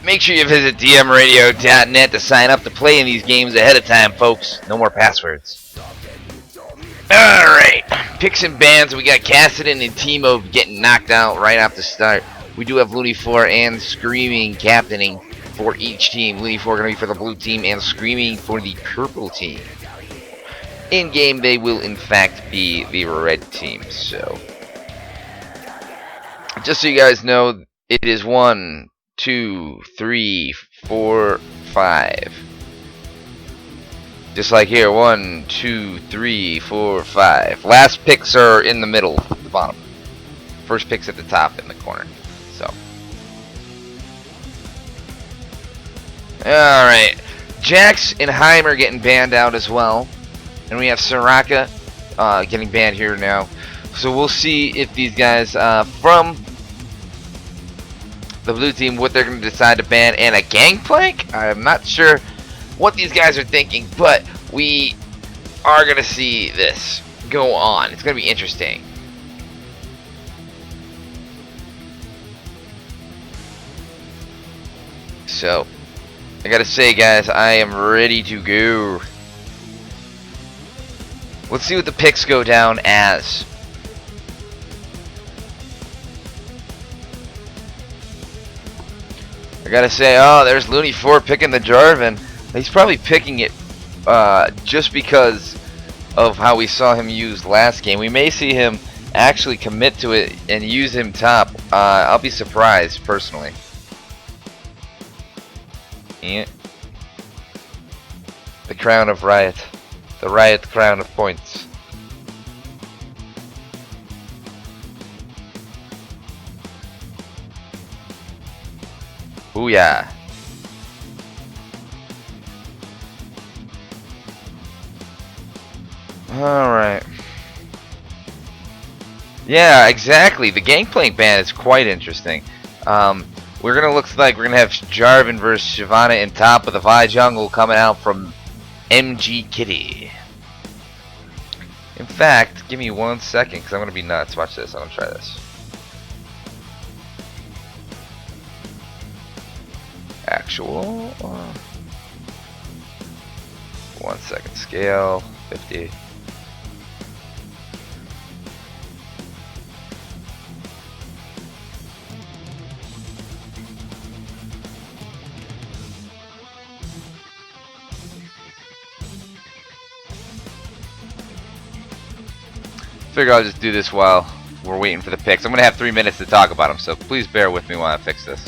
Make sure you visit dmradio.net to sign up to play in these games ahead of time, folks. No more passwords. Alright, picks and bans. We got Cassidy and Timo getting knocked out right off the start. We do have Looney 4 and Screaming captaining for each team. Looney 4 going to be for the blue team and Screaming for the purple team. In game, they will in fact be the red team. So, just so you guys know, it is 1, 2, 3, 4, 5. Just like here, 1, 2, 3, 4, 5. Last picks are in the middle, the bottom. First pick's at the top in the corner. So, all right, Jax and Heimer getting banned out as well. And we have Soraka getting banned here now. So we'll see if these guys from the blue team, what they're going to decide to ban. And a Gangplank? I'm not sure what these guys are thinking, but we are going to see this go on. It's going to be interesting. So, I got to say, guys, I am ready to go. Let's see what the picks go down as. I gotta say, oh, there's Looney 4 picking the Jarvan. He's probably picking it just because of how we saw him use last game. We may see him actually commit to it and use him top. I'll be surprised, personally. Yeah. The crown of Riot. The Riot crown of points. Booyah. Alright. Yeah, exactly. The Gangplank ban is quite interesting. We're gonna look like we're gonna have Jarvan versus Shyvana in top with the Vi jungle coming out from MG Kitty. In fact, give me 1 second because I'm gonna be nuts. Watch this. I'm gonna try this. Actual 1 second scale 50. Figure I'll just do this while we're waiting for the picks. I'm gonna have 3 minutes to talk about them, so please bear with me while I fix this.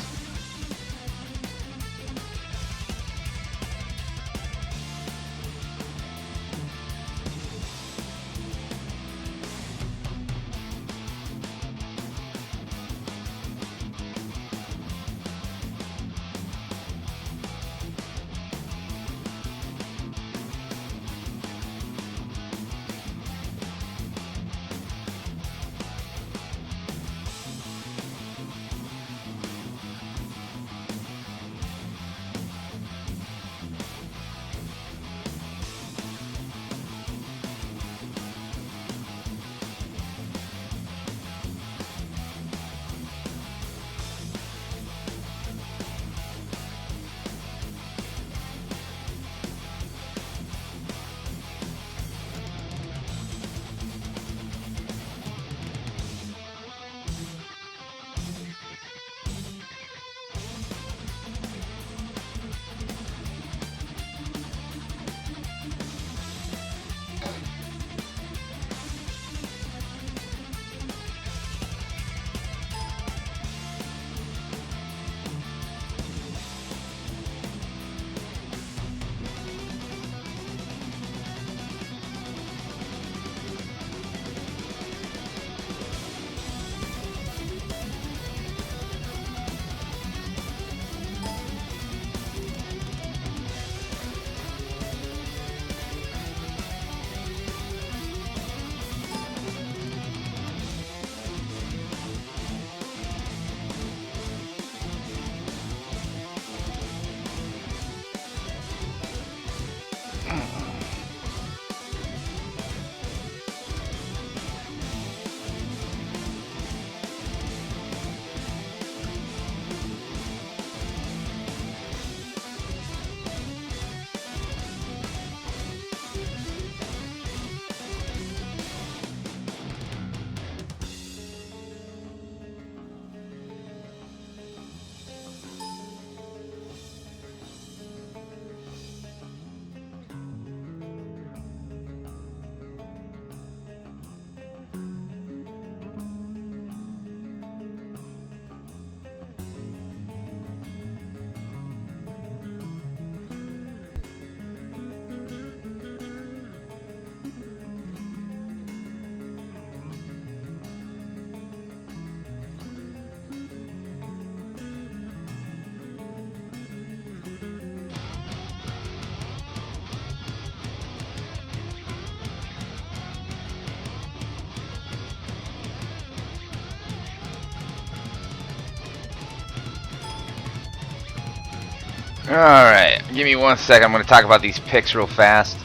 Alright, give me 1 second. I'm going to talk about these picks real fast.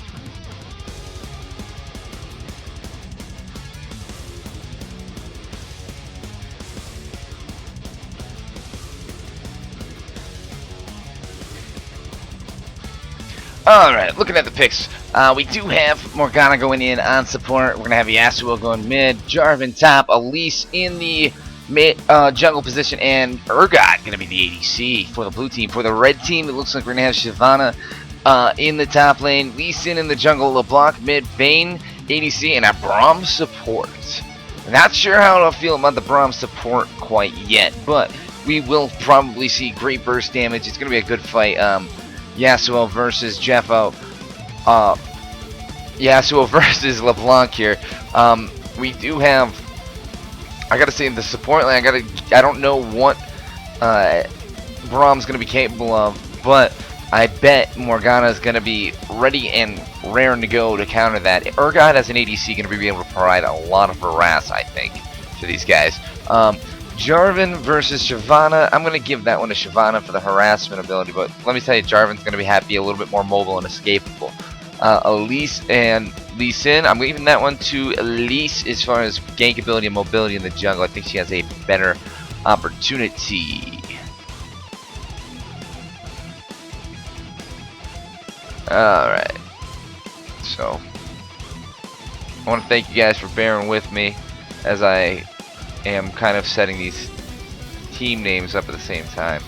Alright, looking at the picks, we do have Morgana going in on support. We're going to have Yasuo going mid, Jarvan top, Elise in the mid, jungle position, and Urgot going to be the ADC for the blue team. For the red team, it looks like we're going to have Shyvana in the top lane, Lee Sin in the jungle, LeBlanc mid, Vayne ADC, and a Braum support. Not sure how I feel about the Braum support quite yet, but we will probably see great burst damage. It's going to be a good fight. Yasuo versus Jeffo. Yasuo versus LeBlanc here. We do have, I gotta say, in the support lane, I don't know what Braum's gonna be capable of, but I bet Morgana is gonna be ready and raring to go to counter that. Urgot as an ADC gonna be able to provide a lot of harass, I think, to these guys. Jarvan versus Shyvana. I'm going to give that one to Shyvana for the harassment ability, but let me tell you, Jarvan's going to be happy, a little bit more mobile and escapable. Elise and Lee Sin, I'm leaving that one to Elise as far as gank ability and mobility in the jungle. I think she has a better opportunity. Alright. So, I want to thank you guys for bearing with me as I am kind of setting these team names up at the same time.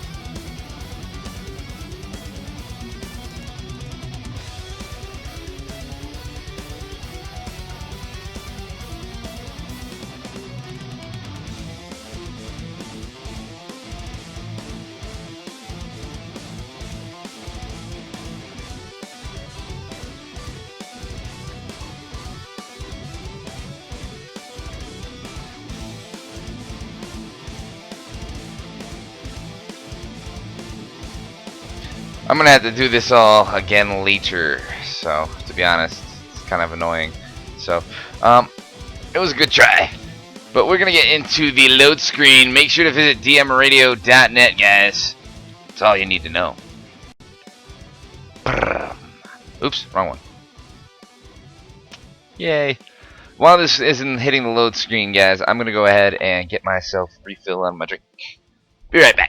I'm gonna have to do this all again later, so to be honest, it's kind of annoying. So, it was a good try, but we're gonna get into the load screen. Make sure to visit dmradio.net, guys. That's all you need to know. Oops, wrong one. Yay. While this isn't hitting the load screen, guys, I'm gonna go ahead and get myself a refill on my drink. Be right back.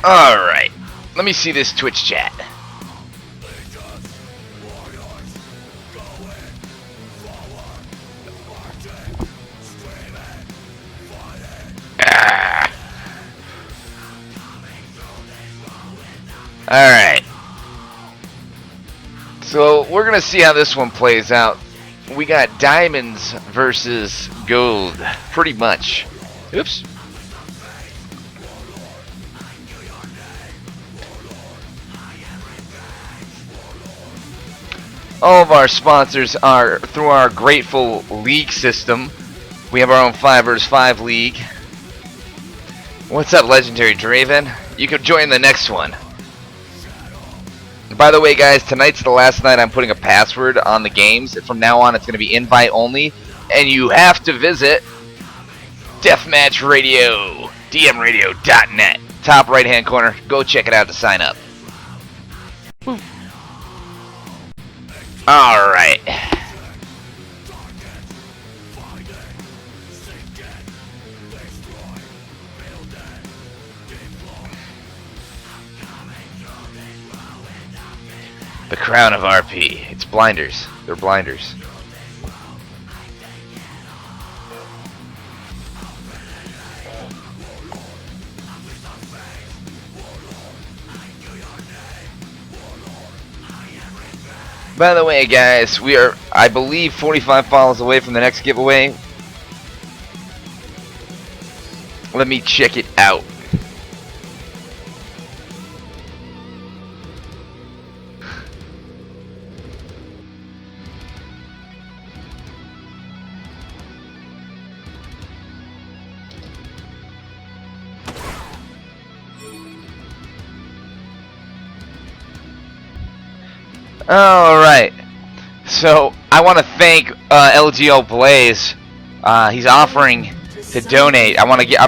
Alright, let me see this Twitch chat. Alright. So, we're going to see how this one plays out. We got diamonds versus gold, pretty much. Oops. All of our sponsors are through our grateful league system. We have our own 5vs5 league. What's up, Legendary Draven? You can join the next one. By the way, guys, tonight's the last night I'm putting a password on the games. From now on, it's going to be invite only, and you have to visit Deathmatch Radio, dmradio.net. Top right-hand corner. Go check it out to sign up. Woo. Alright. The crown of RP. It's blinders. They're blinders. By the way, guys, we are, I believe, 45 follows away from the next giveaway. Let me check it out. Alright, so I want to thank LGO Blaze. He's offering to donate. I want to get,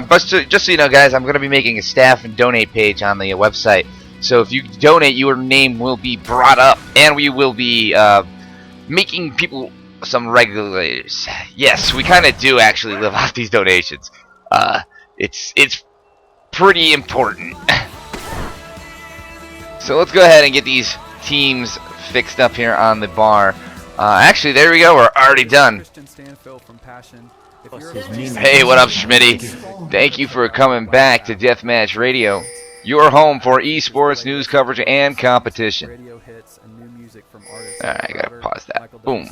just so you know, guys, I'm going to be making a staff and donate page on the website. So if you donate, your name will be brought up, and we will be making people some regulars. Yes, we kind of do actually live off these donations. It's pretty important. So let's go ahead and get these teams fixed up here on the bar. Actually, there we go. We're already done. Hey, what up, Schmitty? Thank you for coming back to Deathmatch Radio, your home for esports news coverage and competition. Alright, I gotta pause that. Boom.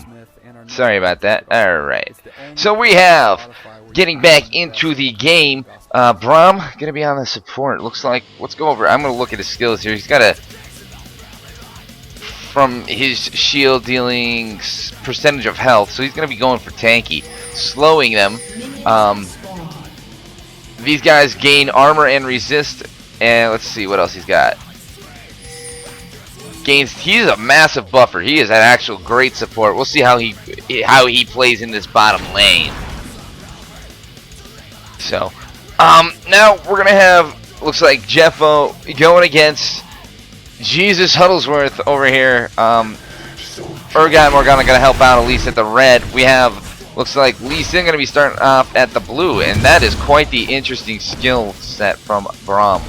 Sorry about that. Alright. So we have, getting back into the game, Braum gonna be on the support. Looks like, let's go over. I'm gonna look at his skills here. He's got a, from his shield dealing percentage of health, so he's going to be going for tanky, slowing them. These guys gain armor and resist, and let's see what else he's got. He's a massive buffer. He is an actual great support. We'll see how he plays in this bottom lane. So, now we're gonna have, looks like Jeffo going against Jesus Huddlesworth over here. Urgot and Morgana gonna help out at least at the red. We have, looks like Lee Sin gonna be starting off at the blue, and that is quite the interesting skill set from Braum.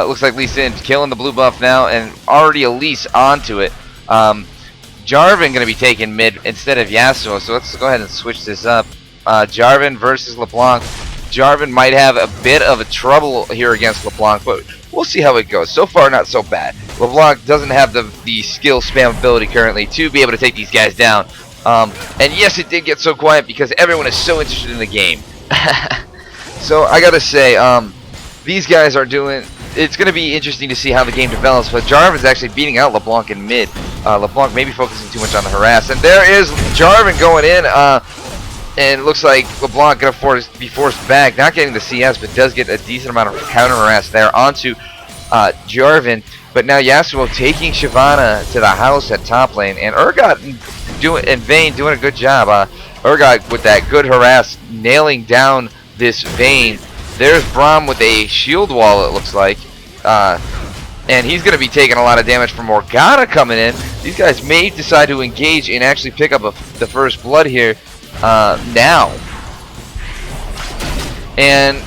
Looks like Lee Sin killing the blue buff now, and already Elise onto it. Jarvan gonna be taking mid instead of Yasuo, so let's go ahead and switch this up. Jarvan versus LeBlanc. Jarvan might have a bit of a trouble here against LeBlanc, but we'll see how it goes. So far, not so bad. LeBlanc doesn't have the skill spam ability currently to be able to take these guys down. And yes, it did get so quiet because everyone is so interested in the game. So I gotta say, these guys are doing. It's gonna be interesting to see how the game develops. But Jarvan is actually beating out LeBlanc in mid. LeBlanc maybe focusing too much on the harass, and there is Jarvan going in. And it looks like LeBlanc gonna be forced back, not getting the CS, but does get a decent amount of counter harass there onto Jarvan. But now Yasuo taking Shyvana to the house at top lane, and Urgot and Vayne doing a good job. Urgot with that good harass, nailing down this Vayne. There's Braum with a shield wall, it looks like. And he's going to be taking a lot of damage from Morgana coming in. These guys may decide to engage and actually pick up the first blood here. Now, and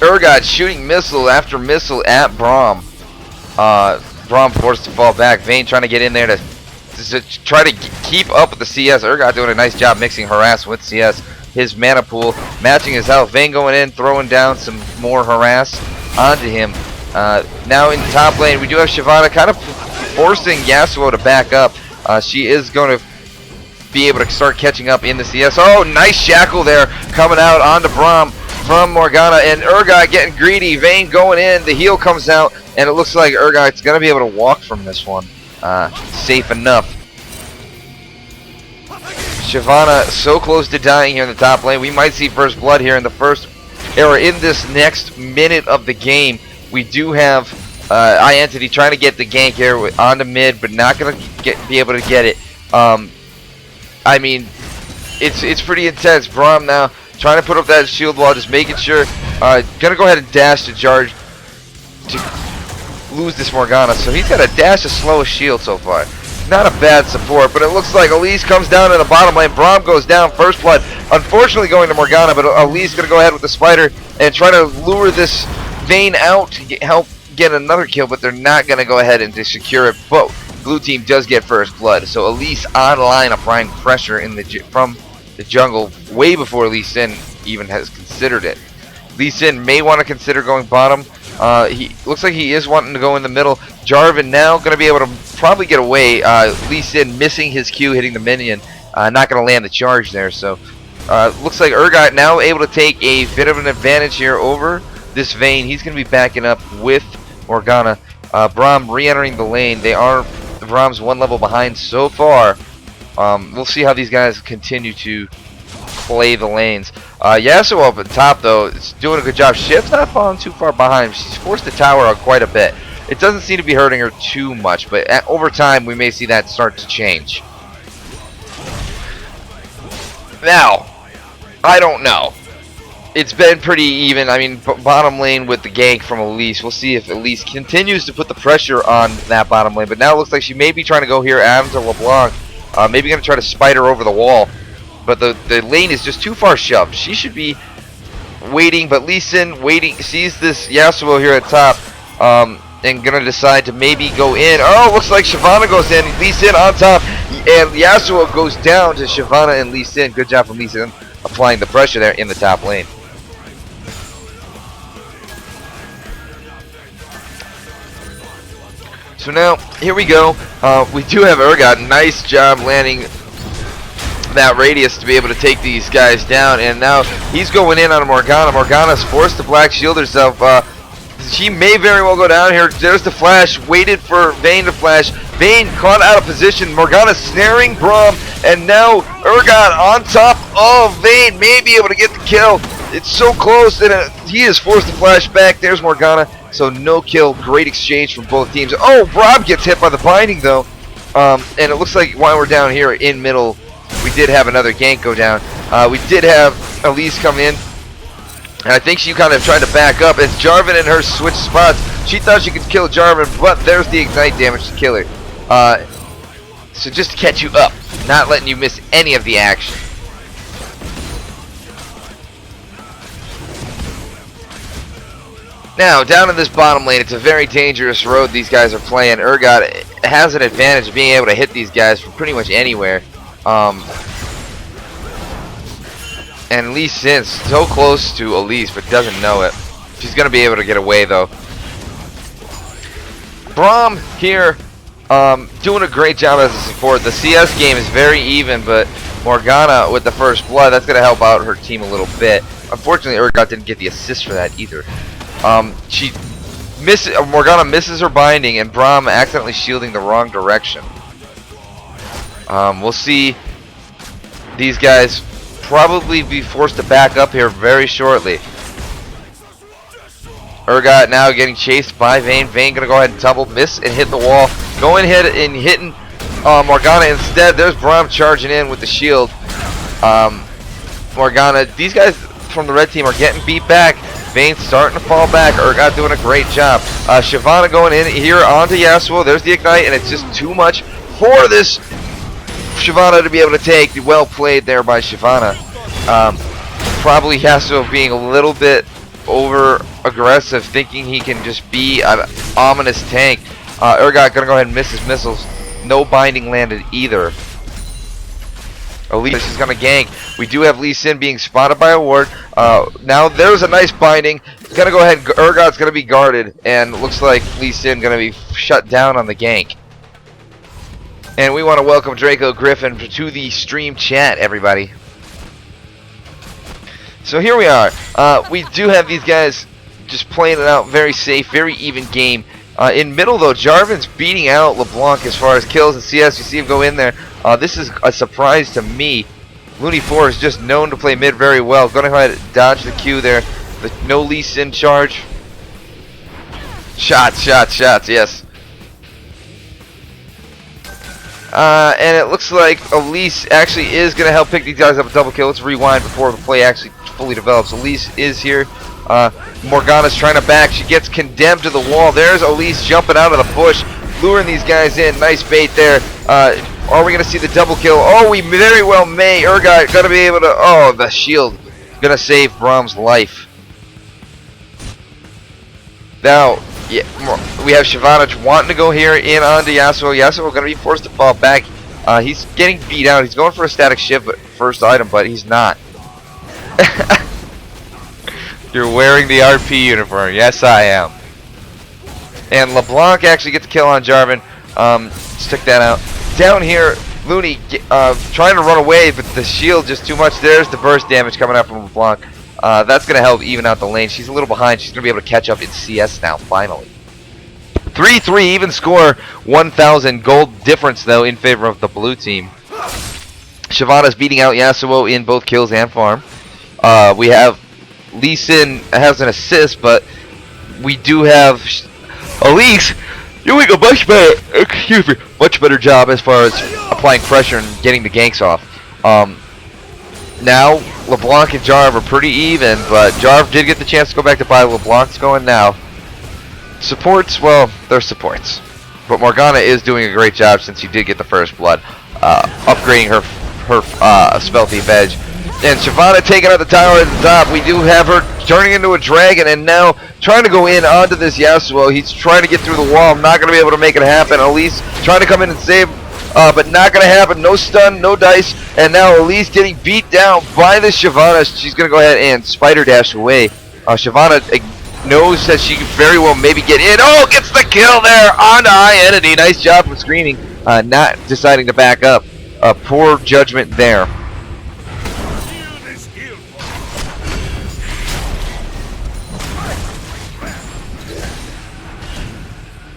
Urgot shooting missile after missile at Braum. Braum forced to fall back. Vayne trying to get in there to try to keep up with the CS. Urgot doing a nice job mixing harass with CS. His mana pool matching his health. Vayne going in, throwing down some more harass onto him. Now in the top lane, we do have Shyvana kind of forcing Yasuo to back up. She is going to be able to start catching up in the CS. Oh, nice shackle there coming out onto Braum from Morgana, and Urgot getting greedy. Vayne going in, the heal comes out, and it looks like Urgot's going to be able to walk from this one. Safe enough. Shyvana so close to dying here in the top lane. We might see first blood here in the first, or in this next minute of the game. We do have iEntity trying to get the gank here on the mid, but not going to be able to get it. I mean, it's pretty intense. Braum now trying to put up that shield wall, just making sure. Gonna go ahead and dash to charge to lose this Morgana. So he's got a dash to slow a shield so far. Not a bad support, but it looks like Elise comes down in the bottom lane. Braum goes down, first blood. Unfortunately going to Morgana, but Elise gonna go ahead with the spider and try to lure this Vayne out to help get another kill, but they're not gonna go ahead and to secure it. But blue team does get first blood, so Elise online applying pressure in from the jungle way before Lee Sin even has considered it. Lee Sin may want to consider going bottom. He looks like he is wanting to go in the middle. Jarvan now going to be able to probably get away. Lee Sin missing his Q, hitting the minion. Not going to land the charge there. So looks like Urgot now able to take a bit of an advantage here over this Vayne. He's going to be backing up with Morgana. Braum re-entering the lane. Braum's one level behind so far. We'll see how these guys continue to play the lanes. Yasuo up at top though is doing a good job. Shiv's not falling too far behind. She's forced the tower out quite a bit. It doesn't seem to be hurting her too much, but over time we may see that start to change. Now, I don't know. It's been pretty even. I mean, bottom lane with the gank from Elise. We'll see if Elise continues to put the pressure on that bottom lane. But now it looks like she may be trying to go here after LeBlanc. Maybe going to try to spider over the wall. But the lane is just too far shoved. She should be waiting, but Lee Sin waiting, sees this Yasuo here at top, and gonna decide to maybe go in. Oh, looks like Shyvana goes in. Lee Sin on top, and Yasuo goes down to Shyvana and Lee Sin. Good job from Lee Sin applying the pressure there in the top lane. So now, here we go. We do have Urgot. Nice job landing that radius to be able to take these guys down, and now he's going in on Morgana. Morgana's forced to black shield herself. She may very well go down here. There's the flash, waited for Vayne to flash. Vayne caught out of position. Morgana snaring Braum, and now Urgot on top of Vayne may be able to get the kill. It's so close, and he is forced to flash back. There's Morgana, so no kill. Great exchange from both teams. Oh, Braum gets hit by the binding though, and it looks like while we're down here in middle, we did have another gank go down. We did have Elise come in, and I think she kind of tried to back up as Jarvan and her switched spots. She thought she could kill Jarvan, but there's the ignite damage to kill her. So just to catch you up, not letting you miss any of the action. Now, down in this bottom lane, it's a very dangerous road these guys are playing. Urgot has an advantage of being able to hit these guys from pretty much anywhere. And Lee Sin's so close to Elise, but doesn't know it. She's going to be able to get away, though. Braum here, doing a great job as a support. The CS game is very even, but Morgana with the first blood, that's going to help out her team a little bit. Unfortunately, Urgot didn't get the assist for that either. Morgana misses her binding, and Braum accidentally shielding the wrong direction. We'll see these guys probably be forced to back up here very shortly. Urgot now getting chased by Vayne. Vayne gonna go ahead and tumble, miss, and hit the wall. Going ahead and hitting Morgana instead. There's Braum charging in with the shield. Morgana, these guys from the red team are getting beat back. Vayne's starting to fall back. Urgot doing a great job. Shyvana going in here onto Yasuo. There's the ignite, and it's just too much for this Shyvana to be able to take. Well played there by Shyvana. Probably Yasuo being a little bit over aggressive, thinking he can just be an ominous tank. Urgot gonna go ahead and miss his missiles. No binding landed either. Elise is gonna gank. We do have Lee Sin being spotted by a ward. Now there's a nice binding. It's gonna go ahead. Urgot's gonna be guarded, and looks like Lee Sin gonna be shut down on the gank. And we want to welcome Draco Griffin to the stream chat, everybody. So here we are. We do have these guys just playing it out very safe, very even game. In middle, though, Jarvan's beating out LeBlanc as far as kills and CS. You see him go in there. This is a surprise to me. Looney 4 is just known to play mid very well. Going to go ahead and dodge the Q there. The no Lee Sin charge. Shots, yes. And it looks like Elise actually is going to help pick these guys up a double kill. Let's rewind before the play actually fully develops. Elise is here. Morgana's trying to back. She gets condemned to the wall. There's Elise jumping out of the bush, luring these guys in. Nice bait there. Are we going to see the double kill? Oh, we very well may. Urgot going to be able to... Oh, the shield. Going to save Braum's life. Now... yeah, we have Shyvana wanting to go here in onto Yasuo. Yasuo going to be forced to fall back. He's getting beat out. He's going for a static shift first item, but he's not. You're wearing the RP uniform. Yes, I am. And LeBlanc actually gets a kill on Jarvan. Let's check that out. Down here, Looney trying to run away, but the shield just too much. There's the burst damage coming out from LeBlanc. That's going to help even out the lane. She's a little behind. She's going to be able to catch up in CS now, finally. 3-3 even score, 1,000 gold difference, though, in favor of the blue team. Shyvana's beating out Yasuo in both kills and farm. We have Lee Sin has an assist, but we do have Elise doing a much better job as far as applying pressure and getting the ganks off. Now LeBlanc and Jarv are pretty even, but Jarv did get the chance to go back to buy. LeBlanc's going now. Supports, well, they're supports, but Morgana is doing a great job since she did get the first blood, upgrading her spell thief edge. And Shyvana taking out the tower at the top. We do have her turning into a dragon and now trying to go in onto this Yasuo. He's trying to get through the wall. Not going to be able to make it happen. Elise trying to come in and save, but not going to happen. No stun, no dice. And now Elise getting beat down by the Shyvana. She's going to go ahead and spider dash away. Shyvana knows that she can very well maybe get in. Oh, gets the kill there on High Entity. Nice job from Screaming. Not deciding to back up. Poor judgment there.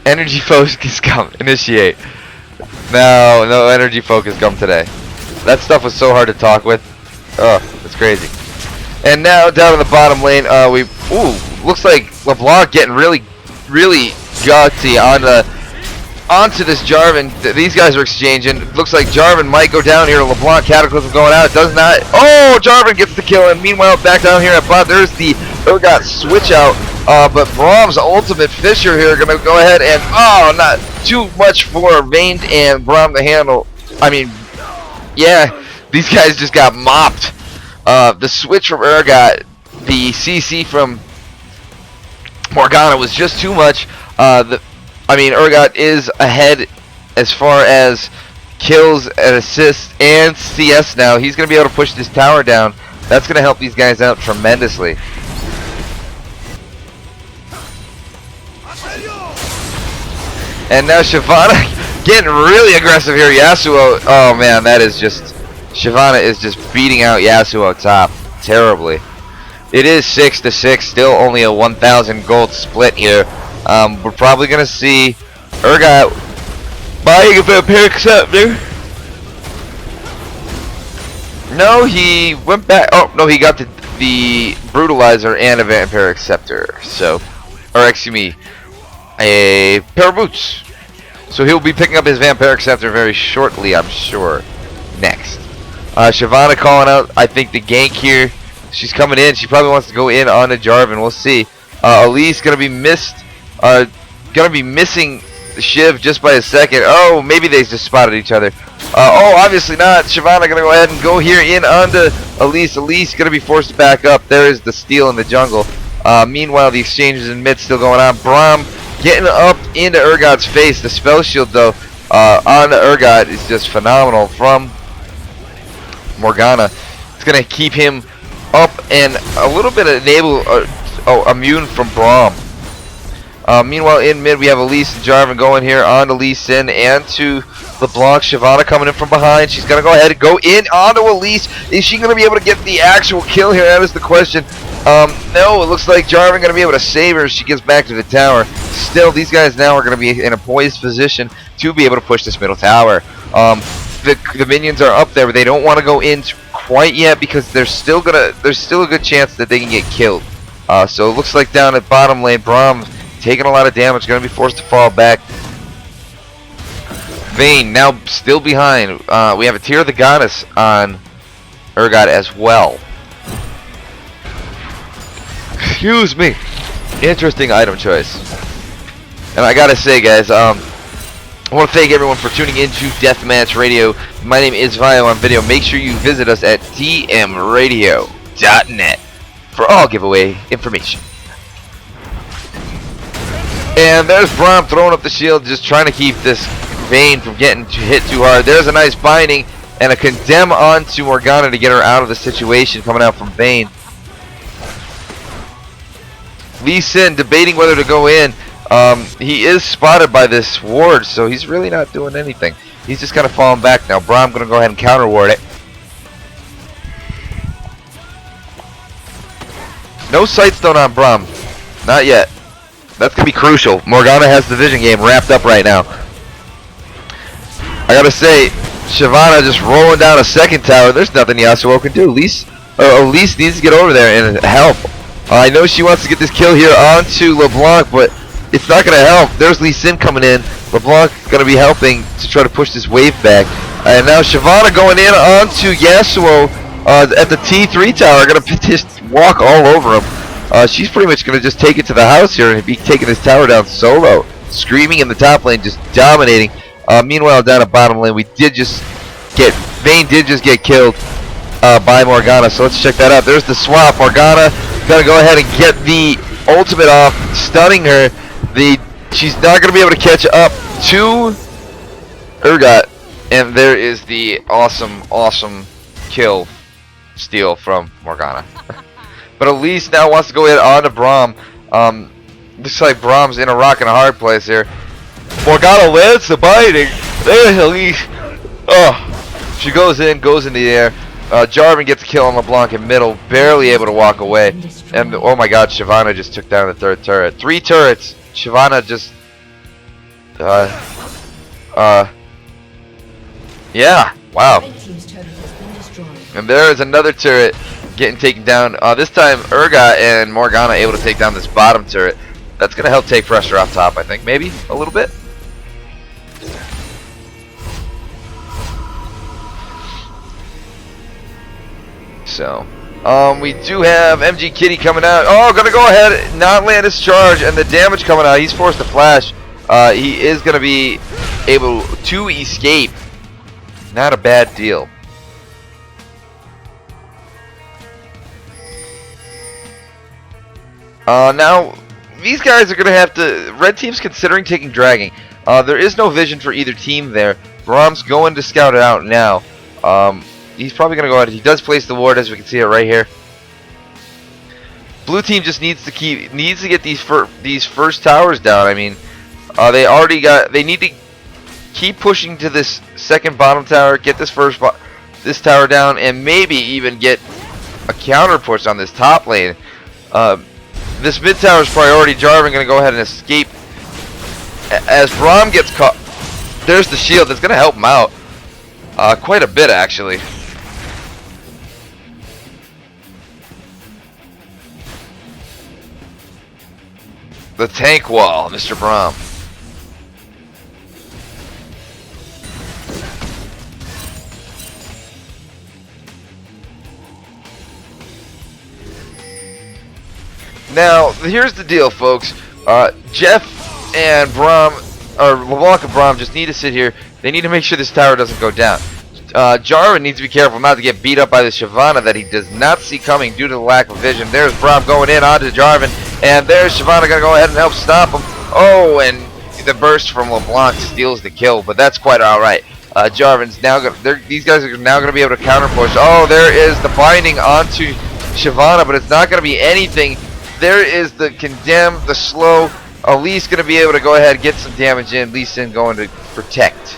Energy focus come. Initiate. No energy focus come today. That stuff was so hard to talk with. Oh, it's crazy. And now down in the bottom lane, looks like LeBlanc getting really gutsy onto this Jarvan. These guys are exchanging. Looks like Jarvan might go down here. LeBlanc Cataclysm going out. It does not. Oh, Jarvan gets the kill. And meanwhile, back down here at bot, there's the Urgot switch out. But Braum's ultimate Fisher here going to go ahead and, not too much for Vayne and Braum to handle. I mean, yeah, these guys just got mopped. The switch from Urgot, the CC from Morgana was just too much. Urgot is ahead as far as kills and assists and CS now. He's going to be able to push this tower down. That's going to help these guys out tremendously. And now Shyvana getting really aggressive here. Yasuo, oh man, that is just... Shyvana is just beating out Yasuo top terribly. It is 6-6, still only a 1,000 gold split here. We're probably going to see Urgot buying a Vampiric Scepter. No, he went back. Oh, no, he got the Brutalizer and a Vampiric Scepter. So, or excuse me, a pair of boots. So he'll be picking up his Vampiric Scepter very shortly, I'm sure. Next. Shyvana calling out, I think, the gank here. She's coming in. She probably wants to go in on the Jarvan. We'll see. Elise gonna be missing the Shiv just by a second. Oh, maybe they just spotted each other. Obviously not. Shyvana gonna go ahead and go here in onto Elise. Elise gonna be forced to back up. There is the steal in the jungle. Meanwhile, the exchanges in mid still going on. Braum getting up into Urgot's face. The spell shield though on Urgot is just phenomenal from Morgana. It's gonna keep him up and a little bit immune from Braum. Meanwhile, in mid, we have Elise and Jarvan going here on to Lee Sin and to LeBlanc. Shyvana coming in from behind. She's going to go ahead and go in onto Elise. Is she going to be able to get the actual kill here? That is the question. No, it looks like Jarvan going to be able to save her as she gets back to the tower. Still, these guys now are going to be in a poised position to be able to push this middle tower. The minions are up there, but they don't want to go in quite yet because there's still a good chance that they can get killed. So it looks like down at bottom lane, Braum taking a lot of damage, going to be forced to fall back. Vayne now still behind. We have a Tear of the Goddess on Urgot as well. Excuse me. Interesting item choice. And I gotta say, guys, I want to thank everyone for tuning into Deathmatch Radio. My name is Vio on video. Make sure you visit us at dmradio.net for all giveaway information. And there's Braum throwing up the shield, just trying to keep this Vayne from getting hit too hard. There's a nice binding and a condemn onto Morgana to get her out of the situation coming out from Vayne. Lee Sin debating whether to go in. He is spotted by this ward, so he's really not doing anything. He's just kind of falling back now. Braum going to go ahead and counter ward it. No Sightstone on Braum. Not yet. That's going to be crucial. Morgana has the vision game wrapped up right now. I got to say, Shyvana just rolling down a second tower. There's nothing Yasuo can do. Elise needs to get over there and help. I know she wants to get this kill here onto LeBlanc, but it's not going to help. There's Lee Sin coming in. LeBlanc going to be helping to try to push this wave back. And now Shyvana going in onto Yasuo at the T3 tower. Going to just walk all over him. She's pretty much going to just take it to the house here and be taking this tower down solo. Screaming in the top lane, just dominating. Meanwhile, down at bottom lane, Vayne did just get killed by Morgana. So let's check that out. There's the swap. Morgana got to go ahead and get the ultimate off, stunning her. She's not going to be able to catch up to Urgot. And there is the awesome kill steal from Morgana. But Elise now wants to go ahead on to Braum. Looks like Braum's in a rock and a hard place here. Morgana lands the biting. There's Elise. Oh, she goes in the air. Jarvan gets a kill on LeBlanc in middle, barely able to walk away. And oh my god, Shyvana just took down the third turret. 3 turrets. Shyvana just yeah, wow. And there is another turret getting taken down. This time Urgot and Morgana able to take down this bottom turret. That's going to help take pressure off top, I think. Maybe a little bit. So, we do have MG Kitty coming out. Oh, going to go ahead and not land his charge, and the damage coming out. He's forced to flash. He is going to be able to escape. Not a bad deal. Now, these guys are going to have to... Red team's considering taking Dragging. There is no vision for either team there. Braum's going to scout it out now. He's probably going to go ahead. He does place the ward, as we can see it right here. Blue team just needs to get these first towers down. I mean, they need to keep pushing to this second bottom tower, get this tower down, and maybe even get a counter push on this top lane. This mid tower's priority. Jarvan going to go ahead and escape as Braum gets caught. There's the shield that's going to help him out quite a bit, actually. The tank wall, Mr. Braum. Now, here's the deal, folks. Jeff and Braum, or LeBlanc and Braum, just need to sit here. They need to make sure this tower doesn't go down. Jarvan needs to be careful not to get beat up by the Shyvana that he does not see coming due to the lack of vision. There's Braum going in onto Jarvan, and there's Shyvana going to go ahead and help stop him. Oh, and the burst from LeBlanc steals the kill, but that's quite alright. Jarvan's now these guys are now going to be able to counter push. Oh, there is the binding onto Shyvana, but it's not going to be anything. There is the condemn, the slow. Elise going to be able to go ahead and get some damage in. Lee Sin going to protect.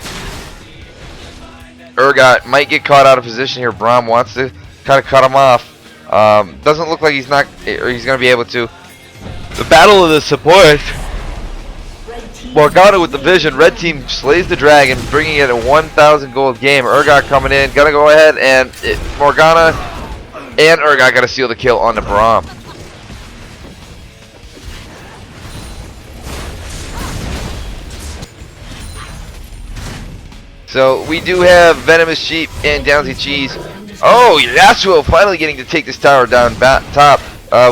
Urgot might get caught out of position here. Braum wants to kind of cut him off. Doesn't look like he's going to be able to. The battle of the support. Morgana with the vision. Red team slays the dragon, bringing it a 1,000 gold game. Urgot coming in. Gonna go ahead and Morgana and Urgot got to seal the kill on the Braum. So we do have Venomous Sheep and Downsy Cheese. Oh, Yasuo finally getting to take this tower down top.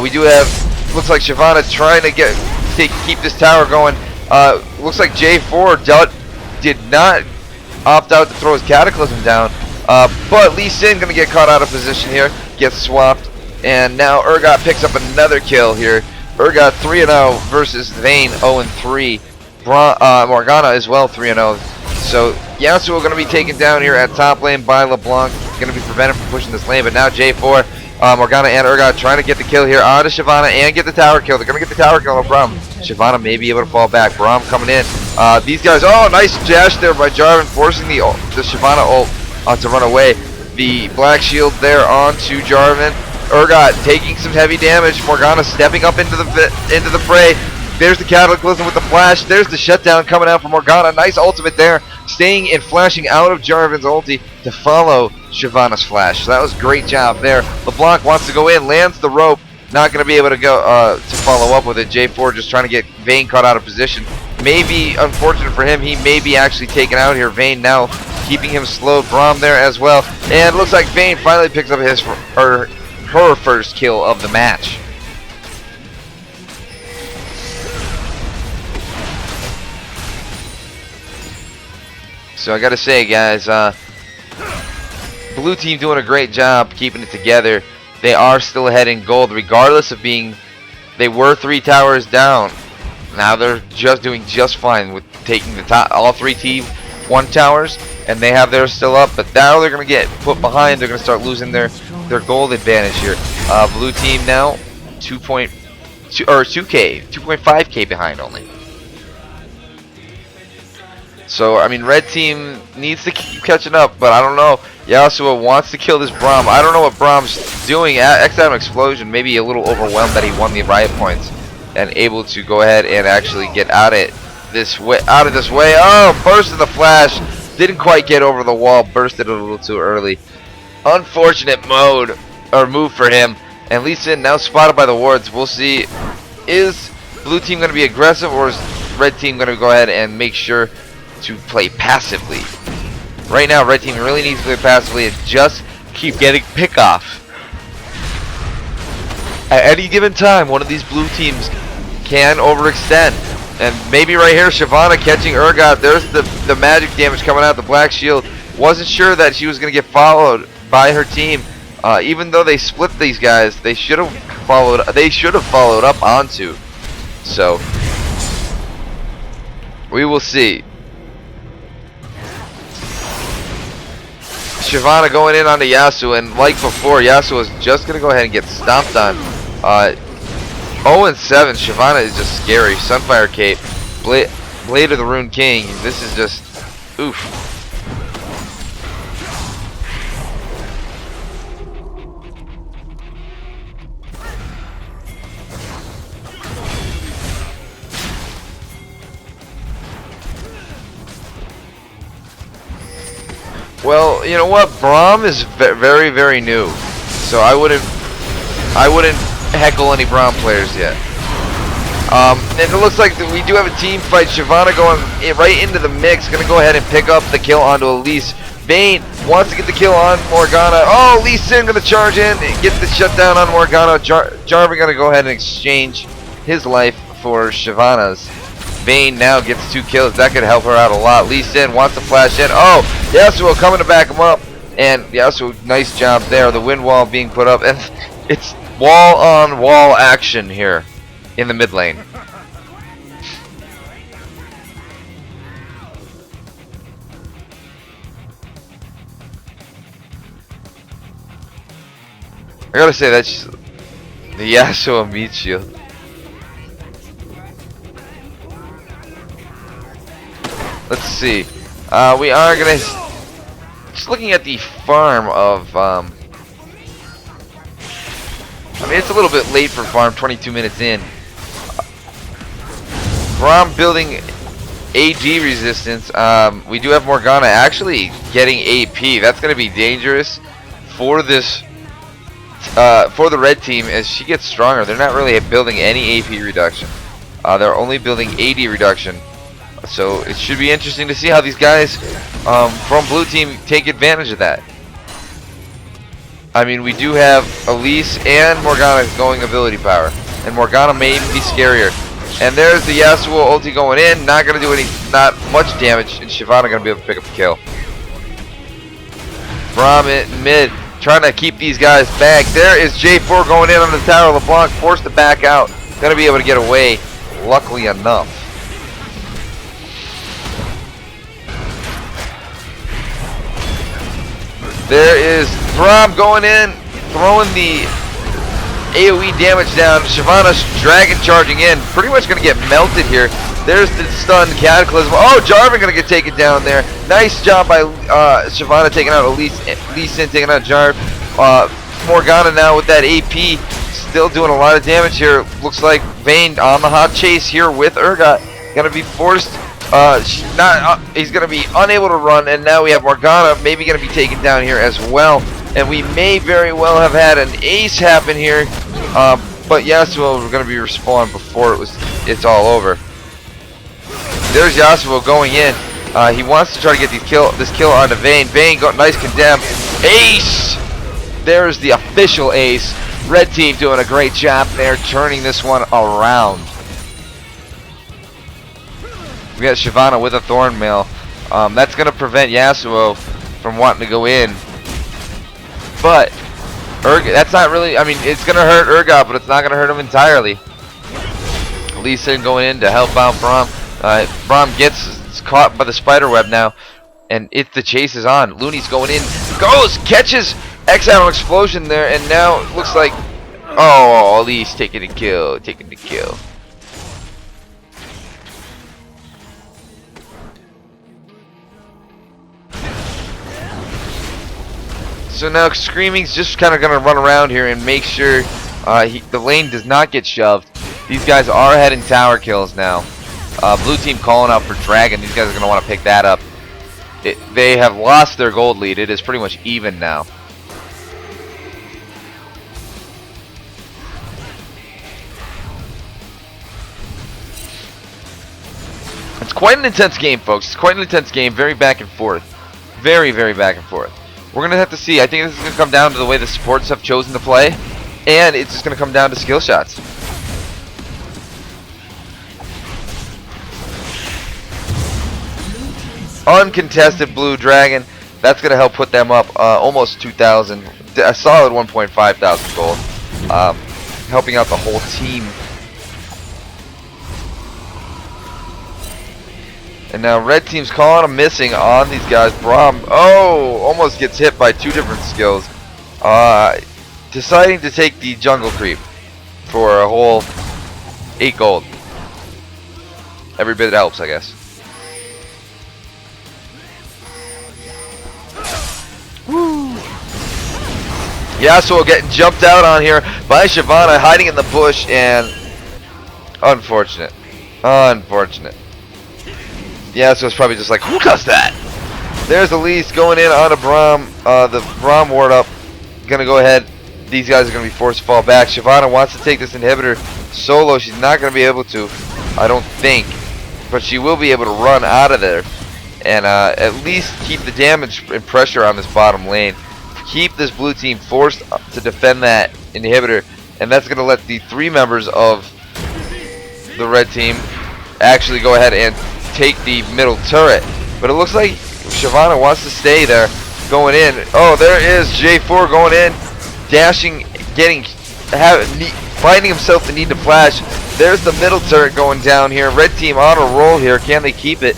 We do have, looks like Shyvana trying to keep this tower going. Looks like J4 did not opt out to throw his Cataclysm down. But Lee Sin going to get caught out of position here, gets swapped. And now Urgot picks up another kill here. Urgot 3-0 versus Vayne 0-3. Morgana as well 3-0. So Yasuo going to be taken down here at top lane by LeBlanc. Going to be prevented from pushing this lane, but now J4 Morgana and Urgot trying to get the kill here onto Shyvana and get the tower kill. They're going to get the tower kill on Braum. Shyvana may be able to fall back. Braum coming in. These guys, oh, nice dash there by Jarvan, forcing the Shyvana ult to run away. The black shield there onto Jarvan. Urgot taking some heavy damage. Morgana stepping up into the fray. There's the Cataclysm with the flash. There's the shutdown coming out from Morgana. Nice ultimate there. Staying and flashing out of Jarvan's ulti to follow Shyvana's flash. So that was a great job there. LeBlanc wants to go in, lands the rope. Not going to be able to go to follow up with it. J4 just trying to get Vayne caught out of position. Maybe, unfortunate for him, he may be actually taken out here. Vayne now keeping him slowed. Braum there as well. And it looks like Vayne finally picks up her first kill of the match. So I gotta say, guys, blue team doing a great job keeping it together. They are still ahead in gold, regardless of being. They were 3 towers down. Now they're just doing just fine with taking the top, all 3 T1 towers, and they have theirs still up. But now they're gonna get put behind. They're gonna start losing their gold advantage here. Blue team now 2.5k behind only. So, I mean, red team needs to keep catching up, but I don't know. Yasuo wants to kill this Braum. I don't know what Braum's doing. X-Adam Explosion, maybe a little overwhelmed that he won the riot points and able to go ahead and actually get out of this way. Oh, burst in the flash. Didn't quite get over the wall. Bursted a little too early. Unfortunate move for him. And Lee Sin now spotted by the wards. We'll see. Is blue team going to be aggressive, or is red team going to go ahead and make sure to play passively? Right now, red team really needs to play passively and just keep getting pick off. At any given time, one of these blue teams can overextend. And maybe right here, Shyvana catching Urgot. There's the magic damage coming out, the black shield. Wasn't sure that she was going to get followed by her team. Even though they split these guys, they should have followed up onto. So we will see. Shyvana going in onto Yasuo, and like before, Yasuo is just going to go ahead and get stomped on. 0-7, Shyvana is just scary. Sunfire Cape, Blade of the Rune King, this is just, oof. Well, you know what? Braum is very, very new, so I wouldn't heckle any Braum players yet. And it looks like we do have a team fight. Shyvana going right into the mix, gonna go ahead and pick up the kill onto Elise. Vayne wants to get the kill on Morgana. Oh, Lee Sin gonna charge in and get the shutdown on Morgana. Jarvan gonna go ahead and exchange his life for Shyvana's. Vayne now gets 2 kills. That could help her out a lot. Lee Sin wants to flash in. Oh, Yasuo coming to back him up. And Yasuo, nice job there. The wind wall being put up. And it's wall-on-wall action here in the mid lane. I gotta say, that's the Yasuo meat shield. Let's see. We are gonna just looking at the farm of. I mean, it's a little bit late for farm. 22 minutes in. Braum building AD resistance. We do have Morgana actually getting AP. That's gonna be dangerous for this. For the red team as she gets stronger. They're not really building any AP reduction. They're only building AD reduction. So it should be interesting to see how these guys from blue team take advantage of that. I mean, we do have Elise and Morgana going ability power, and Morgana may even be scarier. And there's the Yasuo ulti going in, not gonna do not much damage, and Shyvana gonna be able to pick up the kill. Braum in mid, trying to keep these guys back. There is J4 going in on the tower. LeBlanc forced to back out, gonna be able to get away, luckily enough. There is Braum going in. throwing the AoE damage down. Shyvana's dragon charging in. Pretty much going to get melted here. There's the stunned Cataclysm. Oh, Jarvan going to get taken down there. Nice job by Shyvana taking out Lee Sin, taking out Jarv. Morgana now with that AP. Still doing a lot of damage here. Looks like Vayne on the hot chase here with Urgot. Going to be forced. He's going to be unable to run. And now we have Morgana maybe going to be taken down here as well. And we may very well have had an ace happen here. But Yasuo we're going to be respawned before it's all over. There's Yasuo going in. He wants to try to get this kill onto Vayne. Vayne got nice condemn. Ace! There's the official ace. Red team doing a great job there, turning this one around. We got Shyvana with a Thorn Mail. That's going to prevent Yasuo from wanting to go in. But that's not really, I mean, it's going to hurt Urgot, but it's not going to hurt him entirely. Lee Sin going in to help out Braum. Braum gets caught by the spider web now, and the chase is on. Looney's going in, catches Exile Explosion there, and now it looks like, oh, Lee's taking the kill, So now Screaming's just kind of going to run around here and make sure the lane does not get shoved. These guys are heading tower kills now. Blue team calling out for Dragon. These guys are going to want to pick that up. They have lost their gold lead. It is pretty much even now. It's quite an intense game, folks. It's quite an intense game. Very back and forth. Very, very back and forth. We're going to have to see. I think this is going to come down to the way the supports have chosen to play. And it's just going to come down to skill shots. Uncontested Blue Dragon. That's going to help put them up almost 2,000. A solid 1.5 thousand gold. Helping out the whole team. And now red team's calling a missing on these guys. Braum, almost gets hit by two different skills. Deciding to take the jungle creep for a whole 8 gold. Every bit helps, I guess. Woo! Yasuo getting jumped out on here by Shyvana, hiding in the bush, and unfortunate. Yasuo's probably just like, who does that? There's Elise going in on a Braum. The Braum ward up. Gonna go ahead. These guys are gonna be forced to fall back. Shyvana wants to take this inhibitor solo. She's not gonna be able to, I don't think, but she will be able to run out of there and at least keep the damage and pressure on this bottom lane. Keep this blue team forced to defend that inhibitor, and that's gonna let the 3 members of the red team actually go ahead and take the middle turret. But it looks like Shyvana wants to stay there, going in. Oh, there is J4 going in, dashing, finding himself the need to flash. There's the middle turret going down here. Red team on a roll here. Can they keep it?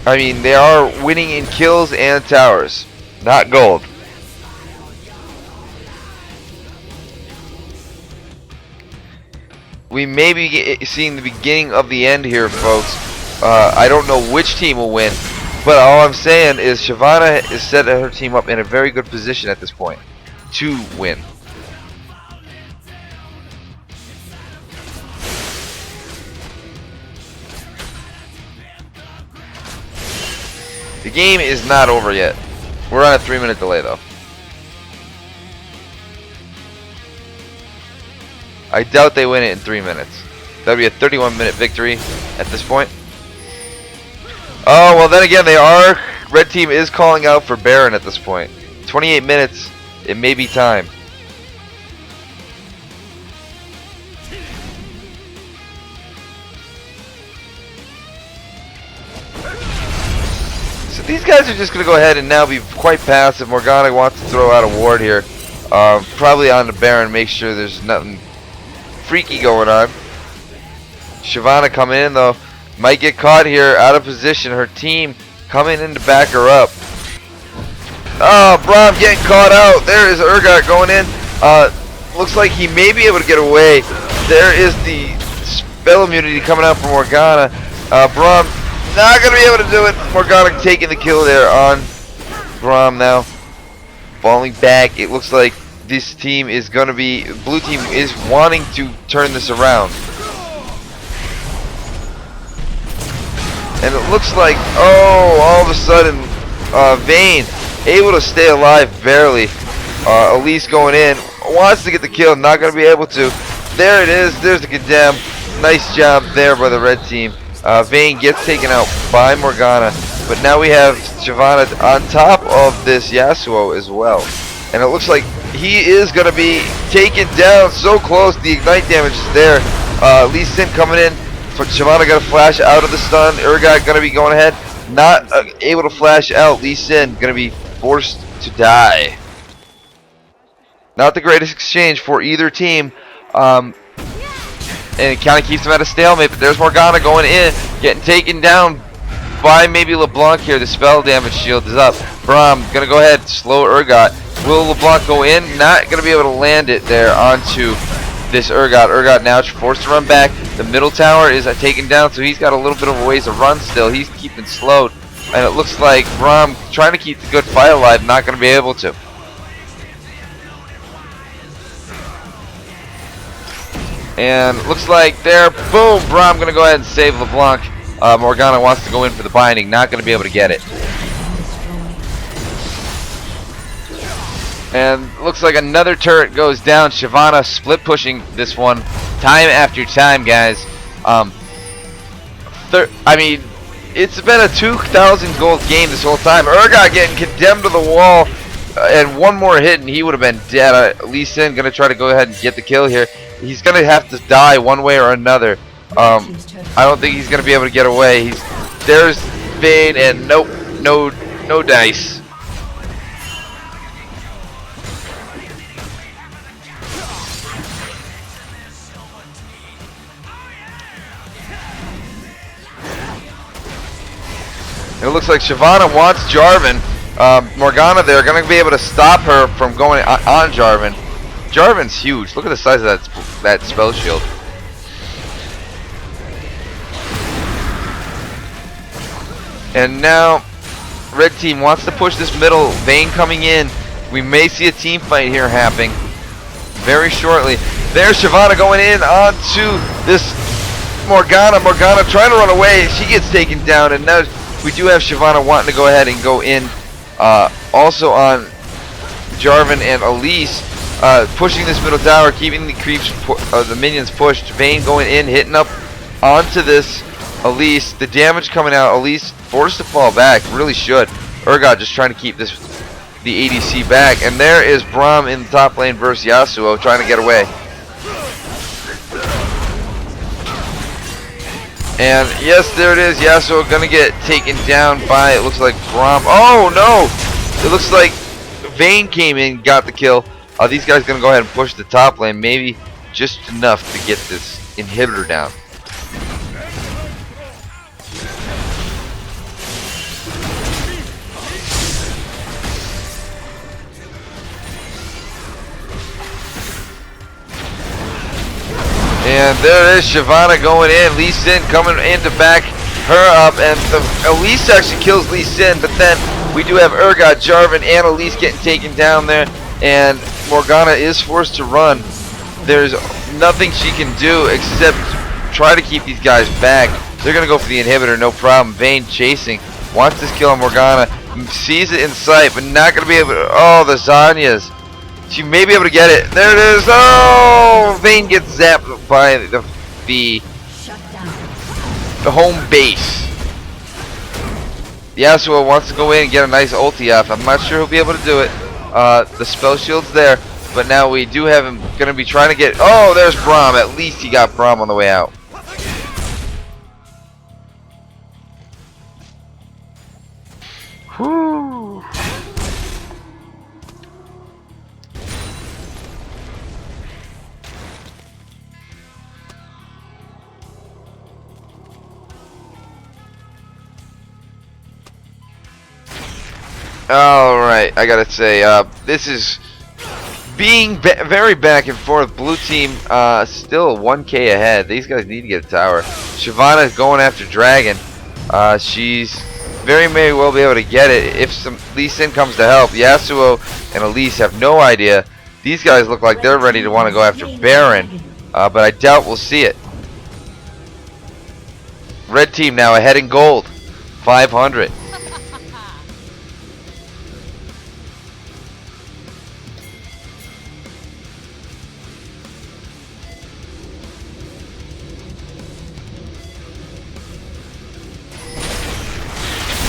I mean, they are winning in kills and towers, not gold. We may be seeing the beginning of the end here, folks. I don't know which team will win, but all I'm saying is Shyvana is setting her team up in a very good position at this point to win. The game is not over yet. We're on a 3-minute delay, though. I doubt they win it in 3 minutes. That would be a 31-minute victory at this point. Oh, well then again, red team is calling out for Baron at this point. 28 minutes, it may be time. So these guys are just going to go ahead and now be quite passive. Morgana wants to throw out a ward here. Probably on the Baron, make sure there's nothing freaky going on. Shyvana coming in though, might get caught here out of position. Her team coming in to back her up. Oh, Braum getting caught out. There is Urgot going in. Looks like he may be able to get away. There is the spell immunity coming out from Morgana. Braum not going to be able to do it. Morgana taking the kill there on Braum now. Falling back. It looks like this team is going to be, blue team is wanting to turn this around. And it looks like, oh, all of a sudden, Vayne able to stay alive barely. Elise going in, wants to get the kill, not going to be able to. There it is, there's the condemn. Nice job there by the red team. Vayne gets taken out by Morgana, but now we have Shyvana on top of this Yasuo as well. And it looks like he is going to be taken down so close. The ignite damage is there. Lee Sin coming in. Shyvana got to flash out of the stun. Urgot going to be going ahead. Not able to flash out. Lee Sin going to be forced to die. Not the greatest exchange for either team. And it kind of keeps them at a stalemate. But there's Morgana going in. Getting taken down by maybe LeBlanc here. The spell damage shield is up. Braum going to go ahead and slow Urgot. Will LeBlanc go in? Not going to be able to land it there onto this Urgot. Urgot now forced to run back. The middle tower is taken down, so he's got a little bit of a ways to run still. He's keeping slowed. And it looks like Braum trying to keep the good fight alive, not going to be able to. And looks like there, boom, Braum going to go ahead and save LeBlanc. Morgana wants to go in for the binding, not going to be able to get it. And looks like another turret goes down. Shyvana split pushing this one time after time, guys. I mean, it's been a 2,000 gold game this whole time. Urgot getting condemned to the wall, and one more hit and he would have been dead. Lee Sin going to try to go ahead and get the kill here. He's going to have to die one way or another. I don't think he's going to be able to get away. There's Vayne, and nope, no dice. It looks like Shyvana wants Jarvan. Morgana there, going to be able to stop her from going on Jarvan. Jarvan's huge. Look at the size of that spell shield. And now, red team wants to push this middle. Vayne coming in. We may see a team fight here happening very shortly. There's Shyvana going in onto this Morgana. Morgana trying to run away. She gets taken down, and now we do have Shyvana wanting to go ahead and go in. Also on Jarvan and Elise, pushing this middle tower, keeping the creeps, the minions pushed. Vayne going in, hitting up onto this Elise. The damage coming out. Elise forced to fall back. Really should. Urgot just trying to keep the ADC back. And there is Braum in the top lane versus Yasuo trying to get away. And yes, there it is. Yasuo gonna get taken down by, it looks like, Braum. Oh no! It looks like Vayne came in, got the kill. These guys gonna go ahead and push the top lane, maybe just enough to get this inhibitor down. And there is Shyvana going in. Lee Sin coming in to back her up. And Elise actually kills Lee Sin. But then we do have Urgot, Jarvan, and Elise getting taken down there. And Morgana is forced to run. There's nothing she can do except try to keep these guys back. They're going to go for the inhibitor, no problem. Vayne chasing. Wants this kill on Morgana. Sees it in sight, but not going to be able to. Oh, the Zanyas. She may be able to get it. There it is. Oh! Vayne gets zapped by the home base. Yasuo wants to go in and get a nice ulti off. I'm not sure he'll be able to do it. The spell shield's there, but now we do have him going to be trying to get. Oh, there's Braum. At least he got Braum on the way out. Whew. Alright, I gotta say, this is being very back and forth. Blue team still 1k ahead. These guys need to get a tower. Shyvana is going after Dragon. She's very may well be able to get it if some Lee Sin comes to help. Yasuo and Elise have no idea. These guys look like they're ready to want to go after Baron, but I doubt we'll see it. Red team now ahead in gold, 500.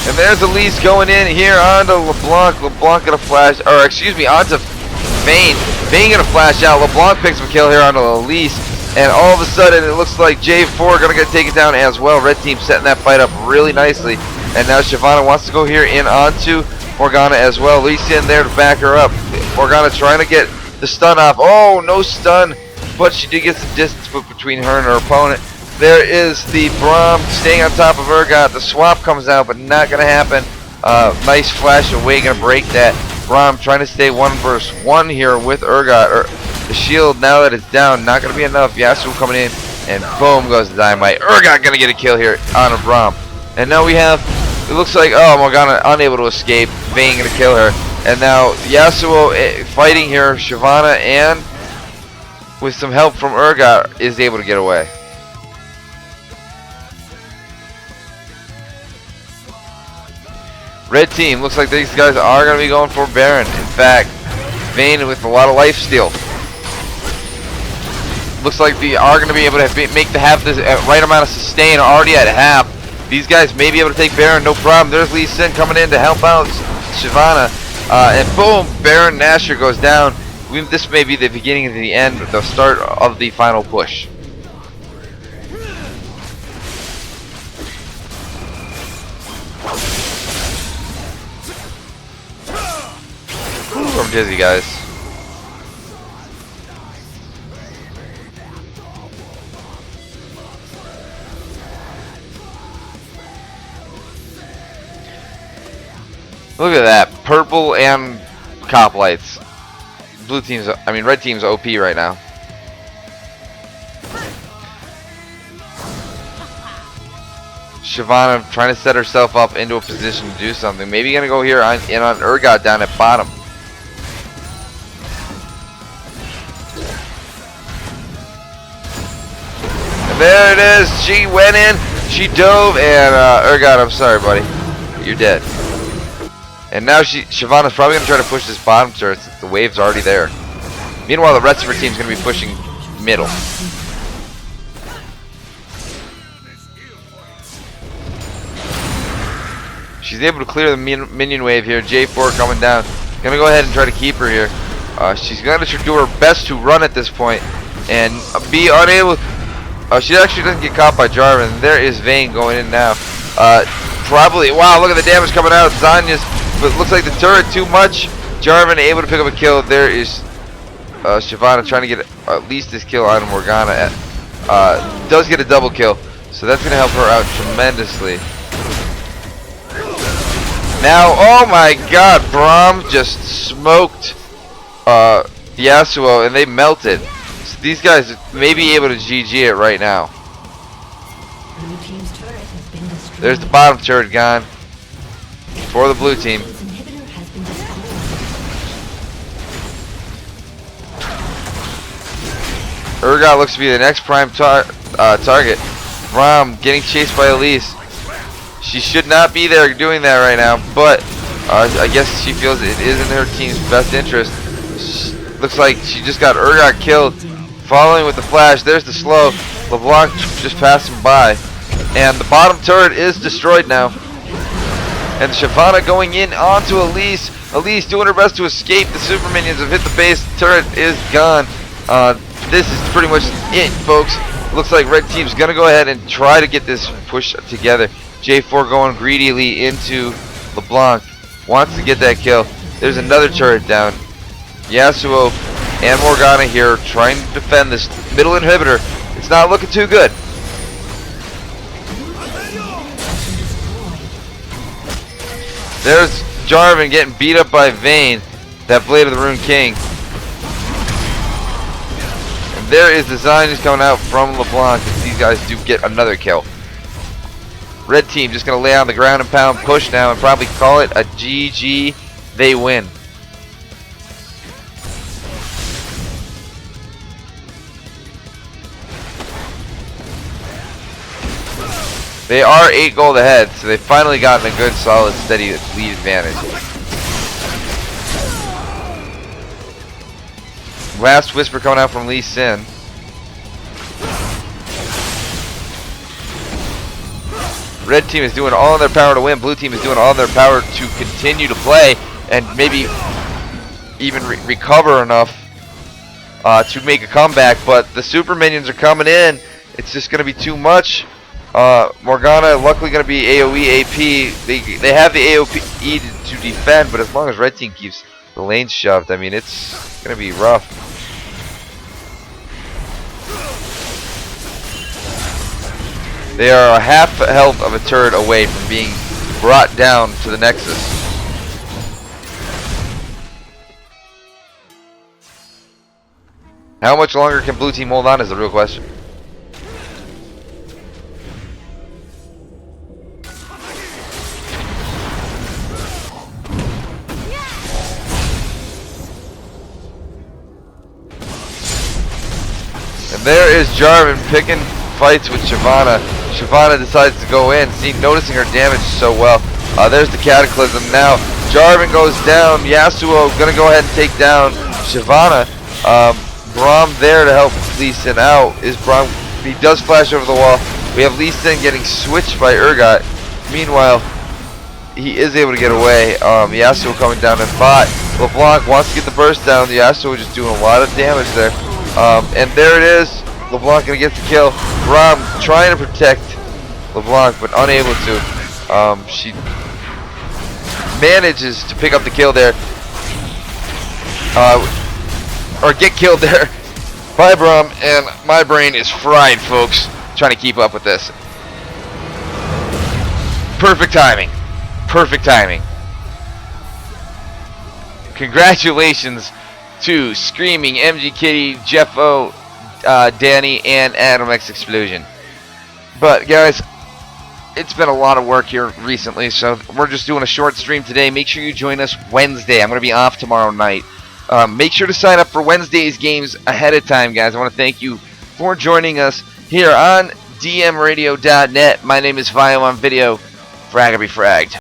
And there's Elise going in here onto LeBlanc. LeBlanc gonna flash, or excuse me, onto Vayne. Vayne gonna flash out. LeBlanc picks up a kill here onto Elise. And all of a sudden, it looks like J4 gonna get taken down as well. Red team setting that fight up really nicely. And now Shyvana wants to go here in onto Morgana as well. Lisa in there to back her up. Morgana trying to get the stun off. Oh, no stun. But she did get some distance put between her and her opponent. There is the Braum staying on top of Urgot. The swap comes out, but not going to happen. Nice flash away, going to break that. Braum trying to stay 1 versus 1 here with Urgot. The shield, now that it's down, not going to be enough. Yasuo coming in, and boom goes the dynamite. Urgot going to get a kill here on a Braum. And now we have, it looks like, oh, Morgana unable to escape. Vayne going to kill her. And now Yasuo fighting here. Shyvana, and with some help from Urgot, is able to get away. Red team, looks like these guys are going to be going for Baron. In fact, Vayne with a lot of life steal. Looks like they are going to be able to have this right amount of sustain already at half. These guys may be able to take Baron, no problem. There's Lee Sin coming in to help out Shyvana. And boom, Baron Nashor goes down. This may be the beginning of the end, the start of the final push. I'm dizzy, guys. Look at that, purple and cop lights. Blue team's, I mean, red team's OP right now. Shyvana trying to set herself up into a position to do something. Maybe gonna go here on Urgot down at bottom. There it is. She went in, she dove, and Urgot, I'm sorry, buddy, you're dead. And now Shyvana's probably gonna try to push this bottom turret since the wave's already there. Meanwhile, the rest of her team's gonna be pushing middle. She's able to clear the minion wave here. J4 coming down. Gonna go ahead and try to keep her here. She's gonna do her best to run at this point and be unable. She actually doesn't get caught by Jarvan. There is Vayne going in now. Probably, wow, look at the damage coming out. Zanya's, but it looks like the turret too much. Jarvan able to pick up a kill. There is Shyvana trying to get at least this kill on Morgana. Does get a double kill, so that's going to help her out tremendously. Now, oh my god, Braum just smoked Yasuo and they melted. These guys may be able to GG it right now. There's the bottom turret gone for the blue team. Urgot looks to be the next prime target. Braum getting chased by Elise. She should not be there doing that right now, but I guess she feels it is in her team's best interest. Looks like she just got Urgot killed. Following with the flash, there's the slow. LeBlanc just passed him by. And the bottom turret is destroyed now. And Shyvana going in onto Elise. Elise doing her best to escape. The super minions have hit the base. The turret is gone. This is pretty much it, folks. Looks like red team's going to go ahead and try to get this push together. J4 going greedily into LeBlanc. Wants to get that kill. There's another turret down. Yasuo and Morgana here trying to defend this middle inhibitor. It's not looking too good. There's Jarvan getting beat up by Vayne, that Blade of the Rune King. And there is the Zionist coming out from LeBlanc as these guys do get another kill. Red team just going to lay on the ground and pound, push now, and probably call it a GG. They win. They are 8 gold ahead, so they've finally gotten a good, solid, steady lead advantage. Last Whisper coming out from Lee Sin. Red team is doing all in their power to win. Blue team is doing all in their power to continue to play and maybe even recover enough to make a comeback. But the super minions are coming in. It's just going to be too much. Morgana luckily going to be AoE AP. They have the AoE to defend, but as long as red team keeps the lanes shoved, I mean, it's going to be rough. They are a half health of a turret away from being brought down to the Nexus. How much longer can blue team hold on is the real question. And there is Jarvan picking fights with Shyvana. Shyvana decides to go in, noticing her damage so well. There's the Cataclysm now. Jarvan goes down. Yasuo gonna go ahead and take down Shyvana. Braum there to help Lee Sin out. Is Braum? He does flash over the wall. We have Lee Sin getting switched by Urgot. Meanwhile, he is able to get away. Yasuo coming down in bot. LeBlanc wants to get the burst down. Yasuo just doing a lot of damage there. And there it is. LeBlanc gonna get the kill. Braum trying to protect LeBlanc, but unable to. She manages to pick up the kill there. Or get killed there by Braum, and my brain is fried, folks, trying to keep up with this. Perfect timing. Perfect timing. Congratulations to Screaming, MG Kitty, Jeff O, Danny, and Adam X Explosion. But guys, it's been a lot of work here recently, so we're just doing a short stream today. Make sure you join us Wednesday. I'm going to be off tomorrow night. Make sure to sign up for Wednesday's games ahead of time, guys. I want to thank you for joining us here on DMRadio.net. My name is Vio on Video. Frag be fragged.